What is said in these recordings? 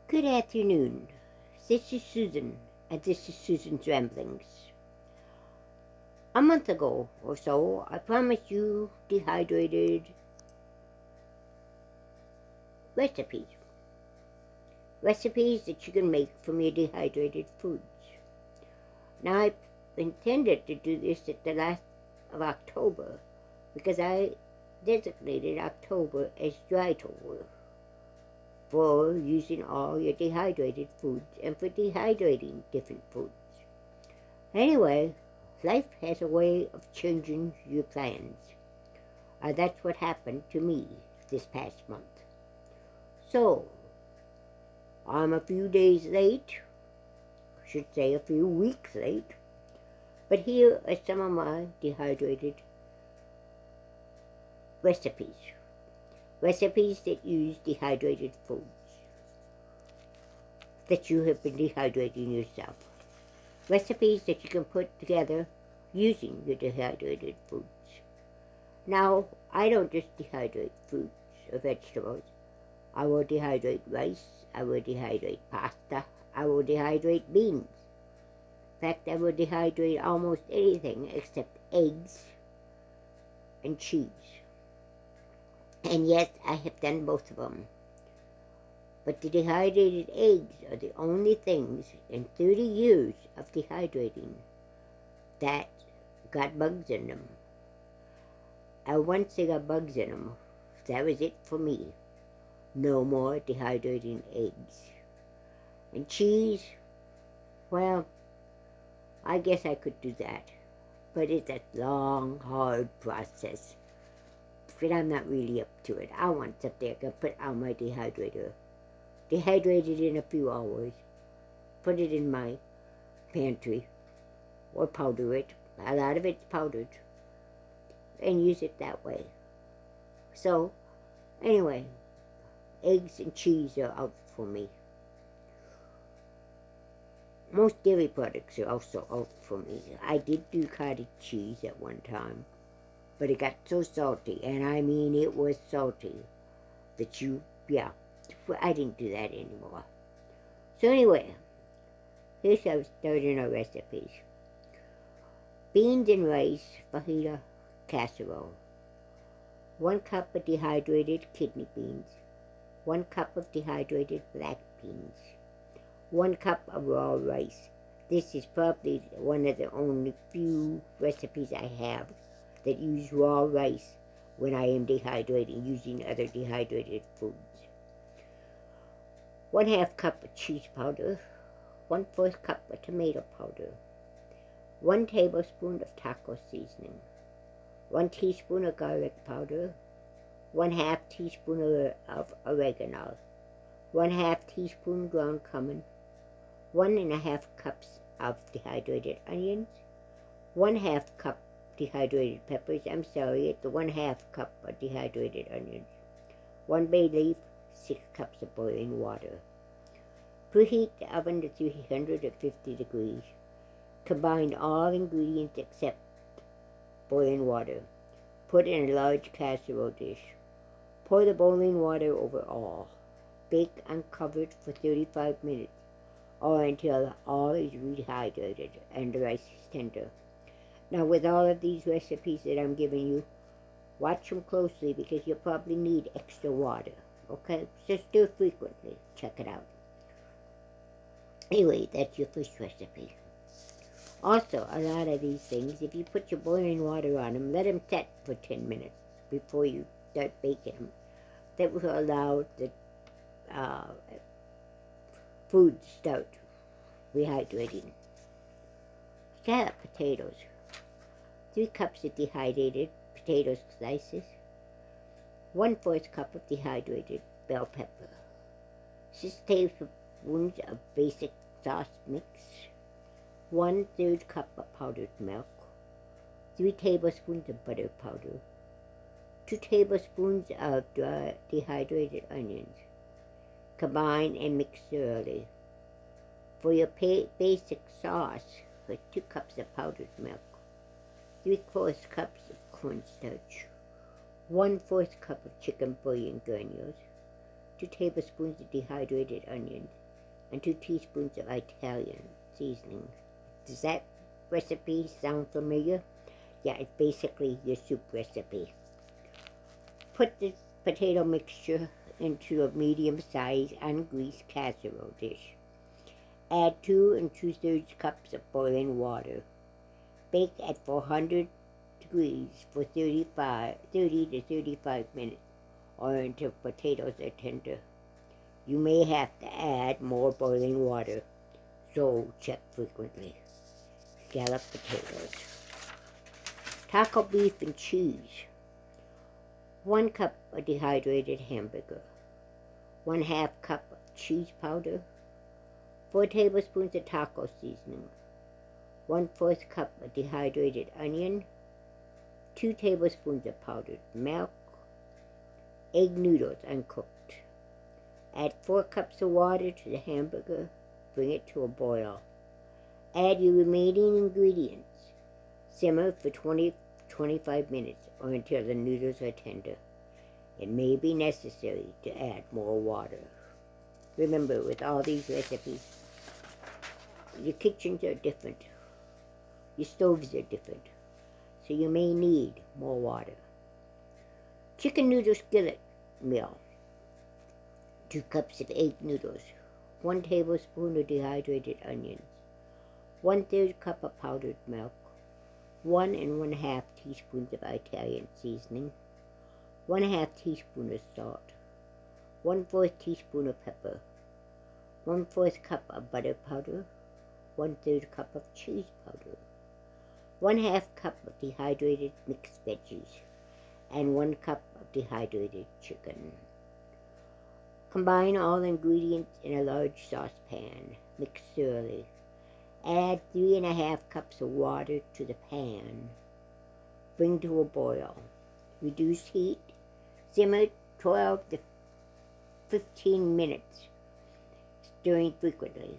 Good afternoon. This is Susan, and this is Susan's Ramblings. A month ago or so, I promised you dehydrated recipes. Recipes that you can make from your dehydrated foods. Now, I intended to do this at the last of October because I designated October as dry tour for using all your dehydrated foods and for dehydrating different foods. Anyway, life has a way of changing your plans. That's what happened to me this past month. So, I'm a few days late, I should say a few weeks late, but here are some of my dehydrated recipes. Recipes that use dehydrated foods that you have been dehydrating yourself. Recipes that you can put together using your dehydrated foods. Now, I don't just dehydrate fruits or vegetables. I will dehydrate rice, I will dehydrate pasta, I will dehydrate beans. In fact, I will dehydrate almost anything except eggs and cheese. And yes, I have done both of them. But the dehydrated eggs are the only things in 30 years of dehydrating that got bugs in them. And once they got bugs in them, that was it for me. No more dehydrating eggs. And cheese, well, I guess I could do that. But it's a long, hard process. But I'm not really up to it. I want something I can put on my dehydrator. Dehydrate it in a few hours. Put it in my pantry. Or powder it. A lot of it's powdered. And use it that way. So, anyway, eggs and cheese are out for me. Most dairy products are also out for me. I did do cottage cheese at one time. But it got so salty, and I mean it was salty, that I didn't do that anymore. So anyway, here's how we started our recipes. Beans and rice, fajita casserole. 1 cup of dehydrated kidney beans. 1 cup of dehydrated black beans. 1 cup of raw rice. This is probably one of the only few recipes I have that use raw rice when I am dehydrating, using other dehydrated foods. 1/2 cup of cheese powder, 1/4 cup of tomato powder, 1 tablespoon of taco seasoning, 1 teaspoon of garlic powder, 1/2 teaspoon of oregano, 1/2 teaspoon ground cumin, 1.5 cups of dehydrated onions, 1/2 cup dehydrated peppers. It's 1/2 cup of dehydrated onions. 1 bay leaf, 6 cups of boiling water. Preheat the oven to 350 degrees. Combine all ingredients except boiling water. Put in a large casserole dish. Pour the boiling water over all. Bake uncovered for 35 minutes or until all is rehydrated and the rice is tender. Now, with all of these recipes that I'm giving you, watch them closely because you'll probably need extra water, okay? So stir frequently. Check it out. Anyway, that's your first recipe. Also, a lot of these things, if you put your boiling water on them, let them set for 10 minutes before you start baking them. That will allow the food to start rehydrating. Scalloped potatoes. 3 cups of dehydrated potato slices, 1/4 cup of dehydrated bell pepper, 6 tablespoons of basic sauce mix, 1/3 cup of powdered milk, 3 tablespoons of butter powder, 2 tablespoons of dehydrated onions. Combine and mix thoroughly. For your basic sauce, for 2 cups of powdered milk, 3/4 cups of cornstarch, 1/4 cup of chicken bouillon granules, 2 tablespoons of dehydrated onions, and 2 teaspoons of Italian seasoning. Does that recipe sound familiar? Yeah, it's basically your soup recipe. Put the potato mixture into a medium-sized ungreased casserole dish. Add 2 2/3 cups of boiling water. Bake at 400 degrees for 30 to 35 minutes or until potatoes are tender. You may have to add more boiling water, so check frequently. Scalloped potatoes. Taco beef and cheese. 1 cup of dehydrated hamburger. 1/2 cup of cheese powder. 4 tablespoons of taco seasoning. 1/4 cup of dehydrated onion. 2 tablespoons of powdered milk. Egg noodles uncooked. Add 4 cups of water to the hamburger. Bring it to a boil. Add your remaining ingredients. Simmer for 20-25 minutes or until the noodles are tender. It may be necessary to add more water. Remember, with all these recipes, your kitchens are different. Your stoves are different. So you may need more water. Chicken noodle skillet meal. 2 cups of egg noodles. 1 tablespoon of dehydrated onions. 1/3 cup of powdered milk. 1 1/2 teaspoons of Italian seasoning. 1/2 teaspoon of salt. 1/4 teaspoon of pepper. 1/4 cup of butter powder. 1/3 cup of cheese powder. 1/2 cup of dehydrated mixed veggies. And 1 cup of dehydrated chicken. Combine all ingredients in a large saucepan. Mix thoroughly. Add 3 1/2 cups of water to the pan. Bring to a boil. Reduce heat. Simmer 12 to 15 minutes, stirring frequently.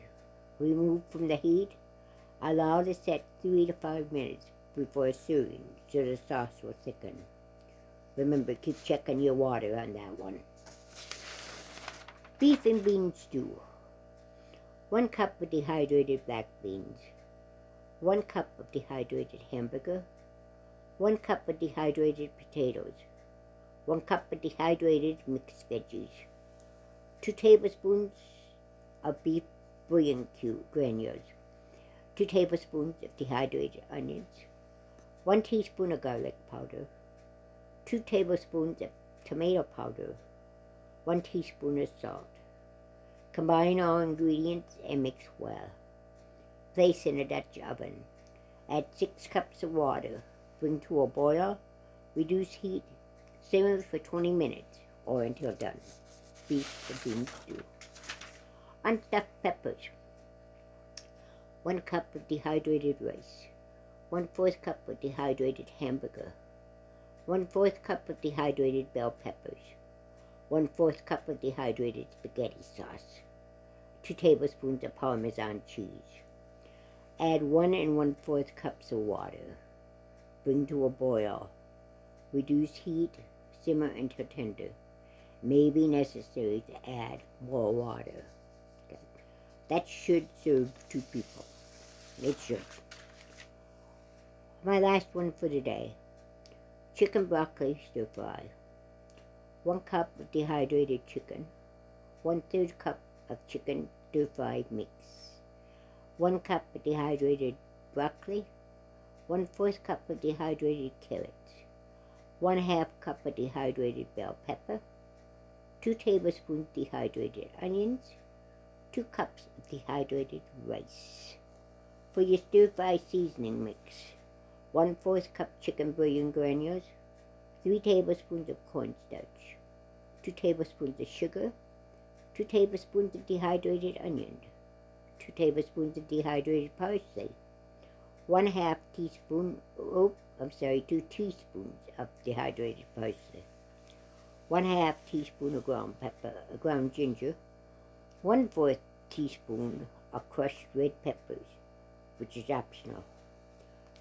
Remove from the heat. Allow to set 3 to 5 minutes before serving so the sauce will thicken. Remember, keep checking your water on that one. Beef and bean stew. 1 cup of dehydrated black beans. 1 cup of dehydrated hamburger. 1 cup of dehydrated potatoes. 1 cup of dehydrated mixed veggies. 2 tablespoons of beef bouillon granules. 2 tablespoons of dehydrated onions. 1 teaspoon of garlic powder. 2 tablespoons of tomato powder. 1 teaspoon of salt. Combine all ingredients and mix well. Place in a Dutch oven. Add 6 cups of water. Bring to a boil. Reduce heat. Simmer for 20 minutes or until done. Beef and bean stew. Unstuffed peppers. 1 cup of dehydrated rice. 1/4 cup of dehydrated hamburger. 1/4 cup of dehydrated bell peppers. 1/4 cup of dehydrated spaghetti sauce. 2 tablespoons of Parmesan cheese. Add 1 1/4 cups of water. Bring to a boil. Reduce heat. Simmer until tender. May be necessary to add more water. Okay. That should serve 2 people. It should. My last one for today. Chicken broccoli stir fry. 1 cup of dehydrated chicken. 1/3 cup of chicken stir fry mix. 1 cup of dehydrated broccoli. 1/4 cup of dehydrated carrots. 1/2 cup of dehydrated bell pepper. 2 tablespoons dehydrated onions. 2 cups of dehydrated rice. For your stir-fry seasoning mix, 1/4 cup chicken bouillon granules, 3 tablespoons of cornstarch, 2 tablespoons of sugar, 2 tablespoons of dehydrated onion, 2 tablespoons of dehydrated parsley, 1/2 teaspoon, 2 teaspoons of dehydrated parsley, 1/2 teaspoon of ground ginger, 1/4 teaspoon of crushed red peppers, which is optional.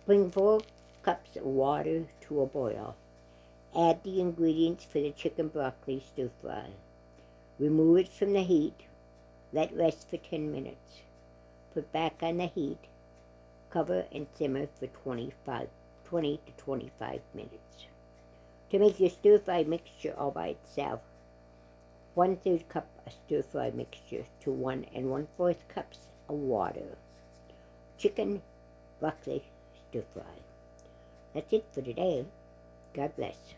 Bring 4 cups of water to a boil. Add the ingredients for the chicken broccoli stir fry. Remove it from the heat. Let rest for 10 minutes. Put back on the heat. Cover and simmer for 20 to 25 minutes. To make your stir-fry mixture all by itself, 1/3 cup of stir-fry mixture to 1 1/4 cups of water. Chicken broccoli stir-fry. That's it for today. God bless.